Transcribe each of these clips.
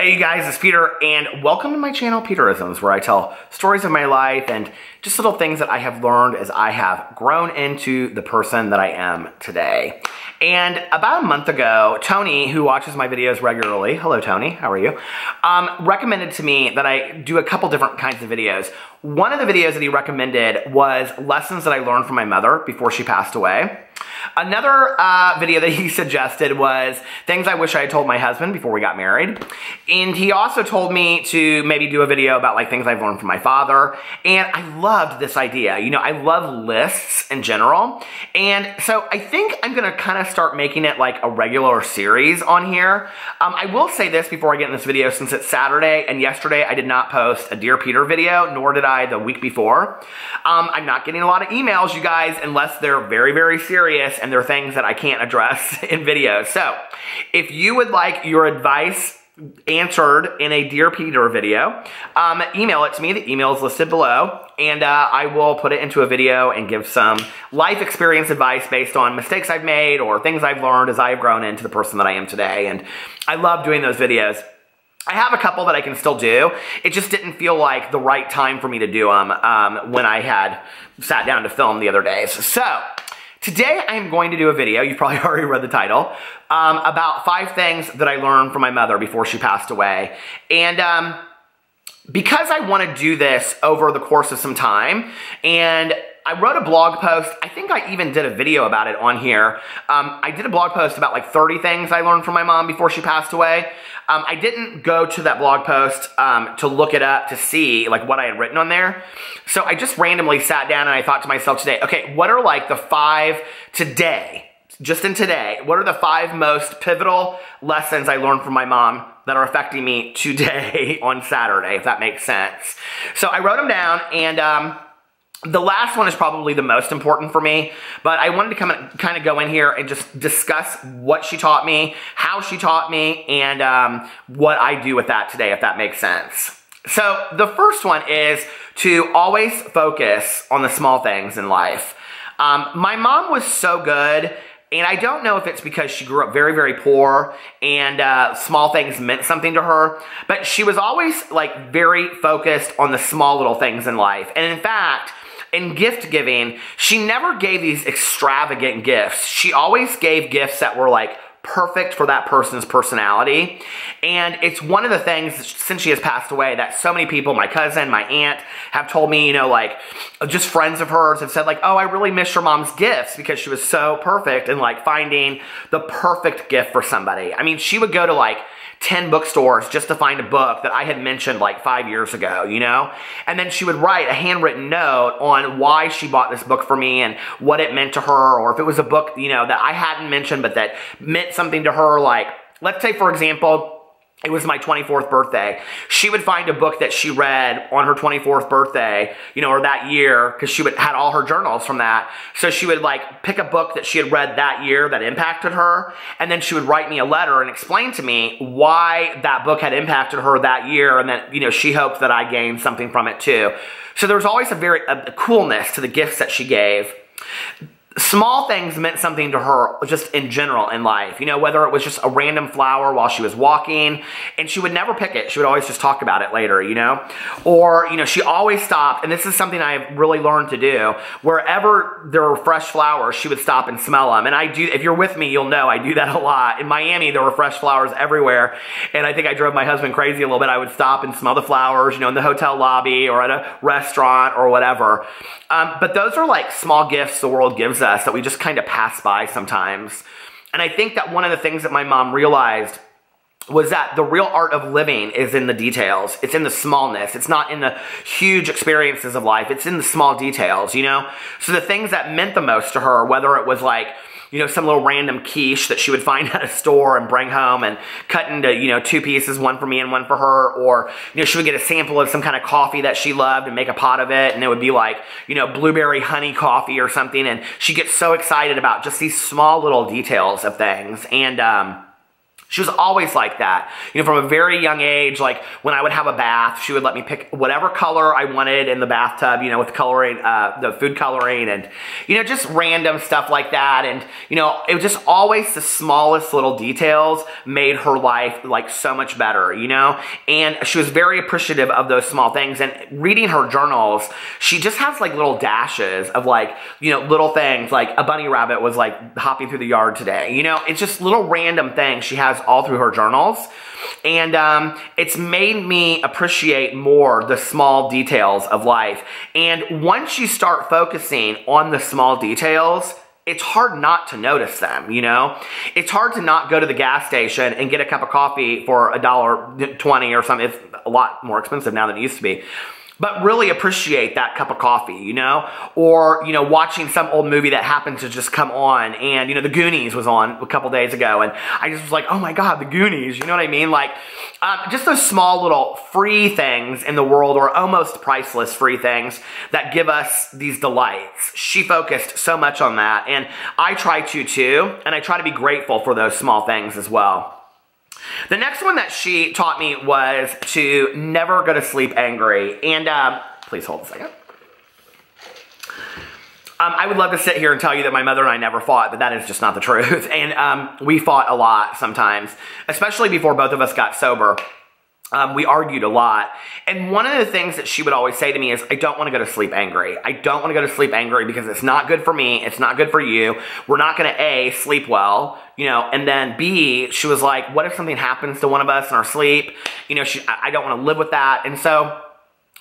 Hey you guys, it's Peter, and welcome to my channel, Peterisms, where I tell stories of my life and just little things that I have learned as I have grown into the person that I am today. And about a month ago, Tony, who watches my videos regularly, hello Tony, how are you, recommended to me that I do a couple different kinds of videos. One of the videos that he recommended was lessons that I learned from my mother before she passed away. Another video that he suggested was things I wish I had told my husband before we got married. And he also told me to maybe do a video about like things I've learned from my father. And I loved this idea. You know, I love lists in general. And so I think I'm going to kind of start making it like a regular series on here. I will say this before I get in this video, since it's Saturday and yesterday I did not post a Dear Peter video, nor did I the week before. I'm not getting a lot of emails, you guys, unless they're very, very serious and they're things that I can't address in videos. So if you would like your advice answered in a Dear Peter video, email it to me. The email is listed below, and I will put it into a video and give some life experience advice based on mistakes I've made or things I've learned as I have grown into the person that I am today. And I love doing those videos. I have a couple that I can still do. It just didn't feel like the right time for me to do them when I had sat down to film the other days. So today I'm going to do a video, you've probably already read the title, about 5 things that I learned from my mother before she passed away. And because I want to do this over the course of some time, and I wrote a blog post, I think I even did a video about it on here. I did a blog post about like 30 things I learned from my mom before she passed away. I didn't go to that blog post to look it up to see like what I had written on there. So I just randomly sat down and I thought to myself today, okay, what are like the 5 today, just in today, what are the 5 most pivotal lessons I learned from my mom that are affecting me today on Saturday, if that makes sense. So I wrote them down, and the last one is probably the most important for me, but I wanted to kind of go in here and just discuss what she taught me, how she taught me, and what I do with that today, if that makes sense. So the first one is to always focus on the small things in life. My mom was so good, and I don't know if it's because she grew up very, very poor and small things meant something to her, but she was always like very focused on the small little things in life. And in fact, in gift giving, she never gave these extravagant gifts. She always gave gifts that were like perfect for that person's personality. And it's one of the things, since she has passed away, that so many people, my cousin, my aunt, have told me, you know, like, just friends of hers have said like, oh, I really miss your mom's gifts because she was so perfect in like finding the perfect gift for somebody. I mean, she would go to like 10 bookstores just to find a book that I had mentioned like 5 years ago, you know? And then she would write a handwritten note on why she bought this book for me and what it meant to her, or if it was a book, you know, that I hadn't mentioned but that meant something to her. Like, let's say, for example, it was my 24th birthday. She would find a book that she read on her 24th birthday, you know, or that year, because she had all her journals from that. So she would like pick a book that she had read that year that impacted her, and then she would write me a letter and explain to me why that book had impacted her that year, and that, you know, she hoped that I gained something from it too. So there was always a coolness to the gifts that she gave. Small things meant something to her just in general in life, you know, whether it was just a random flower while she was walking, and she would never pick it. She would always just talk about it later, you know, or, you know, she always stopped, and this is something I've really learned to do, wherever there were fresh flowers, she would stop and smell them. And I do, if you're with me, you'll know I do that a lot. In Miami, there were fresh flowers everywhere, and I think I drove my husband crazy a little bit. I would stop and smell the flowers, you know, in the hotel lobby or at a restaurant or whatever. But those are like small gifts the world gives us that we just kind of pass by sometimes. And I think that one of the things that my mom realized was that the real art of living is in the details. It's in the smallness. It's not in the huge experiences of life. It's in the small details, you know? So the things that meant the most to her, whether it was like, you know, some little random quiche that she would find at a store and bring home and cut into, you know, 2 pieces, one for me and one for her, or, you know, she would get a sample of some kind of coffee that she loved and make a pot of it, and it would be like, you know, blueberry honey coffee or something, and she gets so excited about just these small little details of things. And She was always like that. You know, from a very young age, like when I would have a bath, she would let me pick whatever color I wanted in the bathtub, you know, with coloring, the food coloring and, you know, just random stuff like that. And, you know, it was just always the smallest little details made her life like so much better, you know? And she was very appreciative of those small things. And reading her journals, she just has like little dashes of like, you know, little things like a bunny rabbit was like hopping through the yard today. You know, it's just little random things she has all through her journals. And it's made me appreciate more the small details of life. And once you start focusing on the small details, it's hard not to notice them, you know? It's hard to not go to the gas station and get a cup of coffee for $1.20 or something. It's a lot more expensive now than it used to be. But really appreciate that cup of coffee, you know? Or, you know, watching some old movie that happened to just come on and, you know, The Goonies was on a couple days ago and I just was like, oh my God, The Goonies, you know what I mean? Like, just those small little free things in the world or almost priceless free things that give us these delights. She focused so much on that and I try to too, and I try to be grateful for those small things as well. The next one that she taught me was to never go to sleep angry. And please hold a second. I would love to sit here and tell you that my mother and I never fought, but that is just not the truth. And we fought a lot sometimes, especially before both of us got sober. We argued a lot. And one of the things that she would always say to me is, I don't want to go to sleep angry. I don't want to go to sleep angry because it's not good for me. It's not good for you. We're not going to A, sleep well, you know, and then B, she was like, what if something happens to one of us in our sleep? You know, I don't want to live with that. And so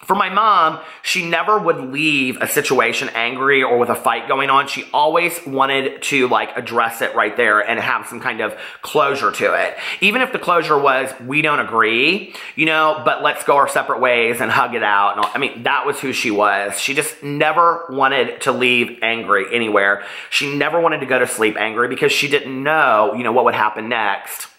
for my mom, she never would leave a situation angry or with a fight going on. She always wanted to like address it right there and have some kind of closure to it. Even if the closure was, we don't agree, you know, but let's go our separate ways and hug it out. And I mean, that was who she was. She just never wanted to leave angry anywhere. She never wanted to go to sleep angry because she didn't know, you know, what would happen next.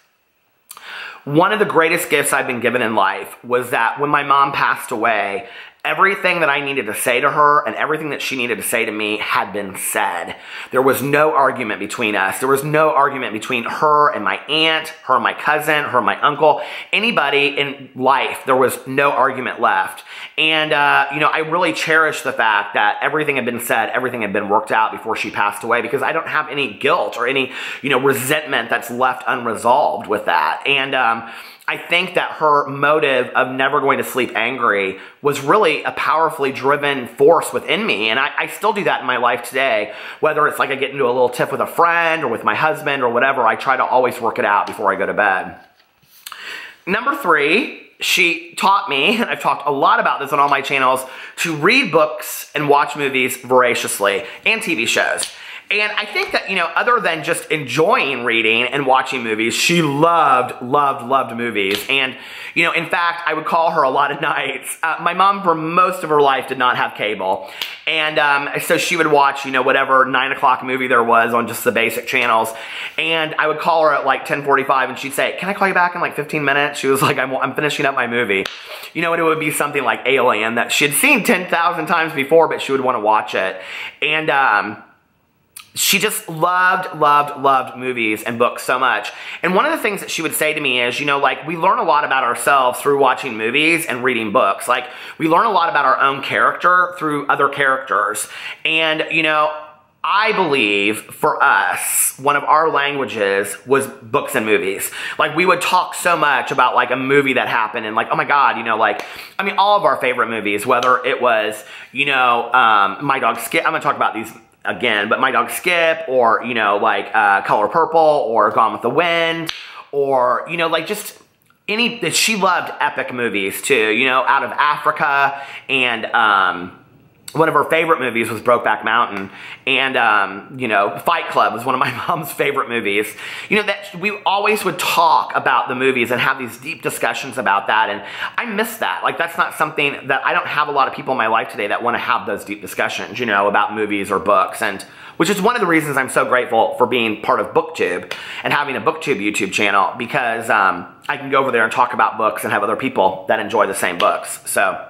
One of the greatest gifts I've been given in life was that when my mom passed away, everything that I needed to say to her and everything that she needed to say to me had been said. There was no argument between us. There was no argument between her and my aunt, her and my cousin, her and my uncle, anybody in life. There was no argument left. And, you know, I really cherish the fact that everything had been said, everything had been worked out before she passed away because I don't have any guilt or any, you know, resentment that's left unresolved with that. And, I think that her motive of never going to sleep angry was really a powerfully driven force within me. And I still do that in my life today. Whether it's like I get into a little tiff with a friend or with my husband or whatever, I try to always work it out before I go to bed. Number 3, she taught me, and I've talked a lot about this on all my channels, to read books and watch movies voraciously and TV shows. And I think that, you know, other than just enjoying reading and watching movies, she loved movies. And, you know, in fact, I would call her a lot of nights. My mom, for most of her life, did not have cable. And so she would watch, you know, whatever 9 o'clock movie there was on just the basic channels. And I would call her at like 10:45 and she'd say, can I call you back in like 15 minutes? She was like, I'm finishing up my movie. You know, and it would be something like Alien that she had seen 10,000 times before, but she would want to watch it. And, she just loved movies and books so much. And one of the things that she would say to me is, you know, like, we learn a lot about ourselves through watching movies and reading books. Like, we learn a lot about our own character through other characters. And, you know, I believe for us, one of our languages was books and movies. Like, we would talk so much about like a movie that happened and like, oh my God, you know, like, I mean, all of our favorite movies, whether it was, you know, My Dog Skip, I'm gonna talk about these again, but My Dog Skip, or, you know, like Color Purple, or Gone with the Wind, or, you know, like just any, she loved epic movies too, you know, Out of Africa, and one of her favorite movies was Brokeback Mountain, and, you know, Fight Club was one of my mom's favorite movies. You know, that we always would talk about the movies and have these deep discussions about that, and I miss that. Like, that's not something that, I don't have a lot of people in my life today that want to have those deep discussions, you know, about movies or books, and which is one of the reasons I'm so grateful for being part of BookTube and having a BookTube YouTube channel, because I can go over there and talk about books and have other people that enjoy the same books. So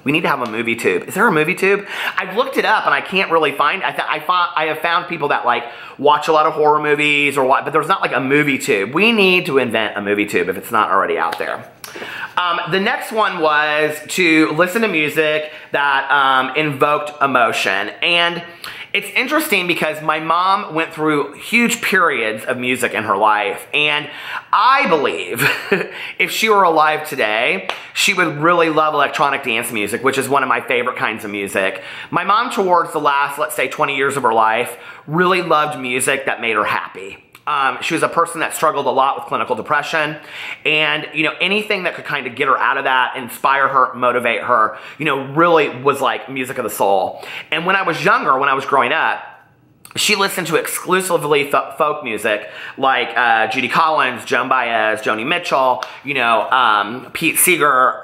We need to have a movie tube. Is there a movie tube? I've looked it up and I can't really find it. I have found people that like watch a lot of horror movies or what, but there's not like a movie tube. We need to invent a movie tube if it's not already out there. The next one was to listen to music that invoked emotion. And it's interesting because my mom went through huge periods of music in her life, and I believe if she were alive today, she would really love electronic dance music, which is one of my favorite kinds of music. My mom, towards the last, let's say, 20 years of her life, really loved music that made her happy. She was a person that struggled a lot with clinical depression, and, you know, anything that could kind of get her out of that, inspire her, motivate her, you know, really was like music of the soul. And when I was younger, when I was growing up, she listened to exclusively folk music like Judy Collins, Joan Baez, Joni Mitchell, you know, Pete Seeger,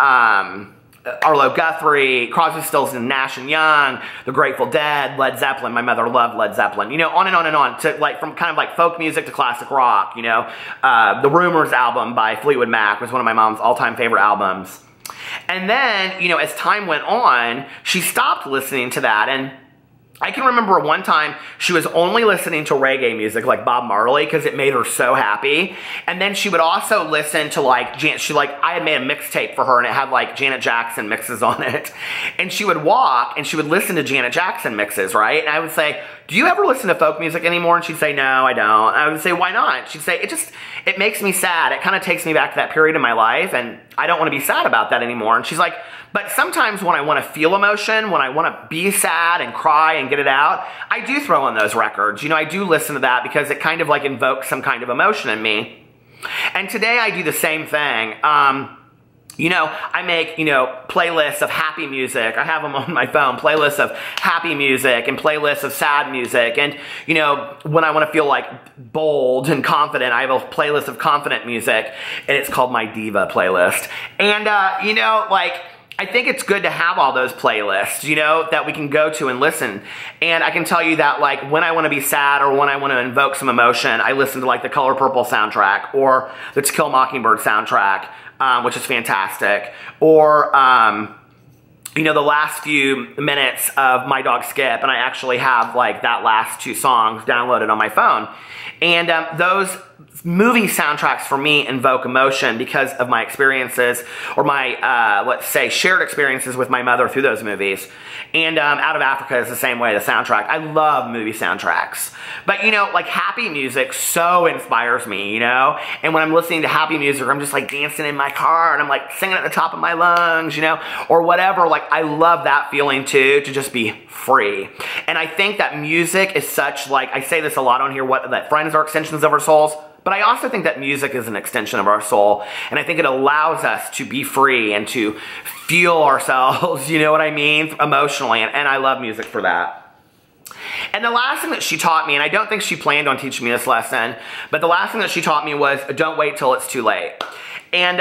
Arlo Guthrie, Crosby, Stills and Nash and Young, The Grateful Dead, Led Zeppelin. My mother loved Led Zeppelin. You know, on and on and on. To like from kind of like folk music to classic rock. You know, the Rumors album by Fleetwood Mac was one of my mom's all-time favorite albums. And then, you know, as time went on, she stopped listening to that. And I can remember one time she was only listening to reggae music like Bob Marley because it made her so happy. And then she would also listen to like, I had made a mixtape for her and it had like Janet Jackson mixes on it. And she would walk and she would listen to Janet Jackson mixes, right? And I would say, do you ever listen to folk music anymore? And she'd say, no, I don't. And I would say, why not? She'd say, it makes me sad. It kind of takes me back to that period in my life and I don't want to be sad about that anymore. And she's like, but sometimes when I want to feel emotion, when I want to be sad and cry and get it out, I do throw on those records. You know, I do listen to that because it kind of like invokes some kind of emotion in me. And today I do the same thing. You know, I make, you know, playlists of happy music. I have them on my phone, playlists of happy music and playlists of sad music. And, you know, when I want to feel like bold and confident, I have a playlist of confident music and it's called my Diva playlist. And, you know, like, I think it's good to have all those playlists, you know, that we can go to and listen. And I can tell you that, like, when I want to be sad or when I want to invoke some emotion, I listen to, like, the Color Purple soundtrack or the To Kill a Mockingbird soundtrack, which is fantastic. Or, you know, the last few minutes of My Dog Skip, and I actually have, like, that last 2 songs downloaded on my phone. And those movie soundtracks for me invoke emotion because of my experiences or my, let's say, shared experiences with my mother through those movies. And Out of Africa is the same way, the soundtrack. I love movie soundtracks. But, you know, like happy music so inspires me, you know? And when I'm listening to happy music, I'm just like dancing in my car and I'm like singing at the top of my lungs, you know? Or whatever, like I love that feeling too, to just be free. And I think that music is such, like, I say this a lot on here, that friends are extensions of our souls. But I also think that music is an extension of our soul, and I think it allows us to be free and to feel ourselves, you know what I mean, emotionally, and I love music for that. And the last thing that she taught me, and I don't think she planned on teaching me this lesson, but the last thing that she taught me was don't wait till it's too late. And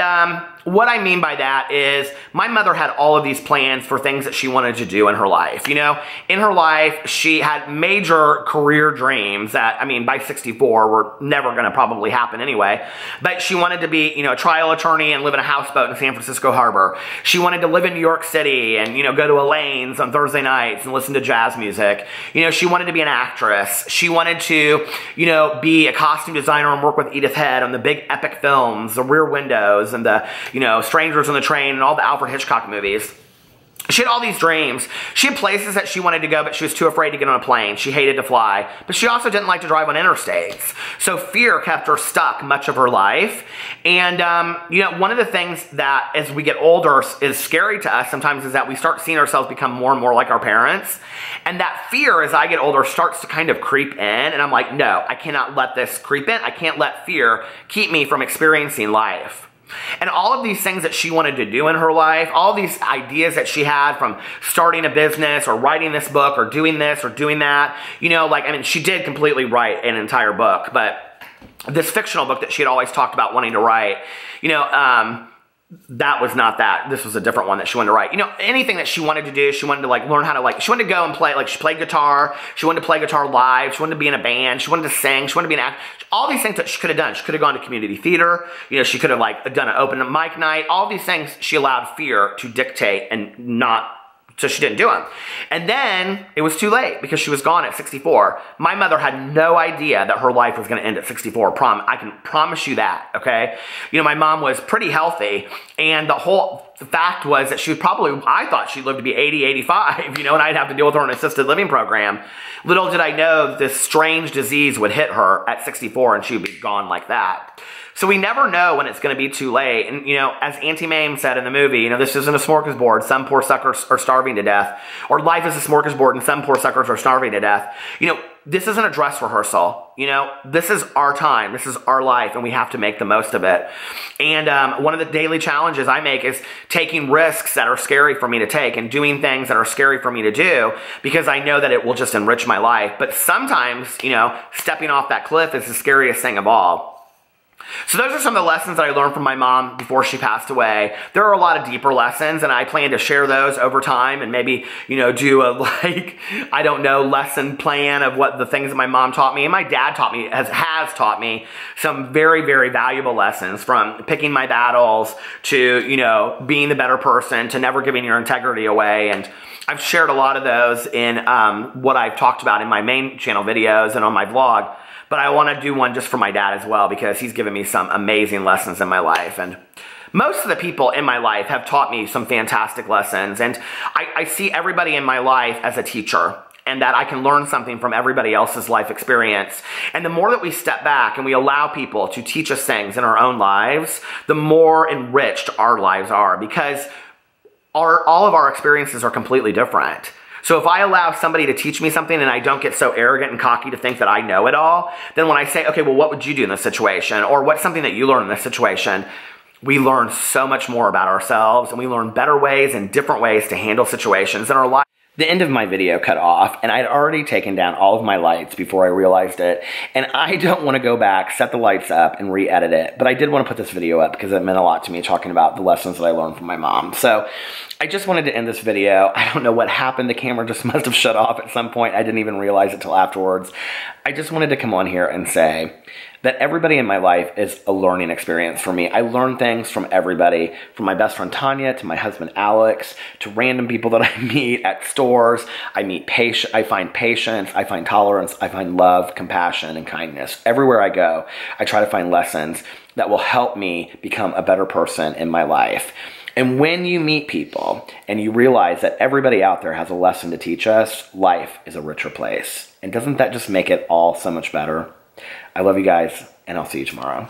what I mean by that is my mother had all of these plans for things that she wanted to do in her life. You know, in her life, she had major career dreams that, I mean, by 64 were never going to probably happen anyway. But she wanted to be, you know, a trial attorney and live in a houseboat in San Francisco Harbor. She wanted to live in New York City and, you know, go to Elaine's on Thursday nights and listen to jazz music. You know, she wanted to be an actress. She wanted to, you know, be a costume designer and work with Edith Head on the big epic films, the Rear Windows and the, you know, Strangers on the Train and all the Alfred Hitchcock movies. She had all these dreams. She had places that she wanted to go, but she was too afraid to get on a plane. She hated to fly, but she also didn't like to drive on interstates. So fear kept her stuck much of her life. And, you know, one of the things that as we get older is scary to us sometimes is that we start seeing ourselves become more and more like our parents. And that fear, as I get older, starts to kind of creep in. And I'm like, no, I cannot let this creep in. I can't let fear keep me from experiencing life. And all of these things that she wanted to do in her life, all these ideas that she had from starting a business or writing this book or doing this or doing that, you know, like, I mean, she did completely write an entire book, but this fictional book that she had always talked about wanting to write, you know, that was not that. This was a different one that she wanted to write. You know, anything that she wanted to do, she wanted to like learn how to like, she wanted to go and play, like she played guitar, she wanted to play guitar live, she wanted to be in a band, she wanted to sing, she wanted to be an actor. All these things that she could have done. She could have gone to community theater, you know, she could have like done an open mic night. All these things she allowed fear to dictate and not, so she didn't do them. And then it was too late because she was gone at 64. My mother had no idea that her life was going to end at 64. I can promise you that, okay? You know, my mom was pretty healthy, and the fact was that she would probably, I thought she'd live to be 80, 85, you know, and I'd have to deal with her in an assisted living program. Little did I know this strange disease would hit her at 64 and she would be gone like that. So we never know when it's going to be too late. And, you know, as Auntie Mame said in the movie, you know, this isn't a smorgasbord. Some poor suckers are starving to death. Or life is a smorgasbord and some poor suckers are starving to death. You know, this isn't a dress rehearsal. You know, this is our time. This is our life, and we have to make the most of it. And one of the daily challenges I make is taking risks that are scary for me to take and doing things that are scary for me to do because I know that it will just enrich my life. But sometimes, you know, stepping off that cliff is the scariest thing of all. So those are some of the lessons that I learned from my mom before she passed away. There are a lot of deeper lessons, and I plan to share those over time and maybe, you know, do a, like, I don't know, lesson plan of what the things that my mom taught me and my dad taught me, has taught me some very, very valuable lessons, from picking my battles to, you know, being the better person to never giving your integrity away. And I've shared a lot of those in what I've talked about in my main channel videos and on my vlog. But I want to do one just for my dad as well because he's given me some amazing lessons in my life. And most of the people in my life have taught me some fantastic lessons. And I see everybody in my life as a teacher, and that I can learn something from everybody else's life experience. And the more that we step back and we allow people to teach us things in our own lives, the more enriched our lives are, because all of our experiences are completely different. So if I allow somebody to teach me something and I don't get so arrogant and cocky to think that I know it all, then when I say, okay, well, what would you do in this situation? Or what's something that you learned in this situation? We learn so much more about ourselves, and we learn better ways and different ways to handle situations in our life. The end of my video cut off, and I'd already taken down all of my lights before I realized it, and I don't want to go back, set the lights up, and re-edit it, but I did want to put this video up because it meant a lot to me talking about the lessons that I learned from my mom. So I just wanted to end this video. I don't know what happened. The camera just must have shut off at some point. I didn't even realize it till afterwards. I just wanted to come on here and say that everybody in my life is a learning experience for me. I learn things from everybody, from my best friend Tanya to my husband Alex to random people that I meet at stores. I find patience, I find tolerance, I find love, compassion, and kindness. Everywhere I go, I try to find lessons that will help me become a better person in my life. And when you meet people and you realize that everybody out there has a lesson to teach us, life is a richer place. And doesn't that just make it all so much better? I love you guys, and I'll see you tomorrow.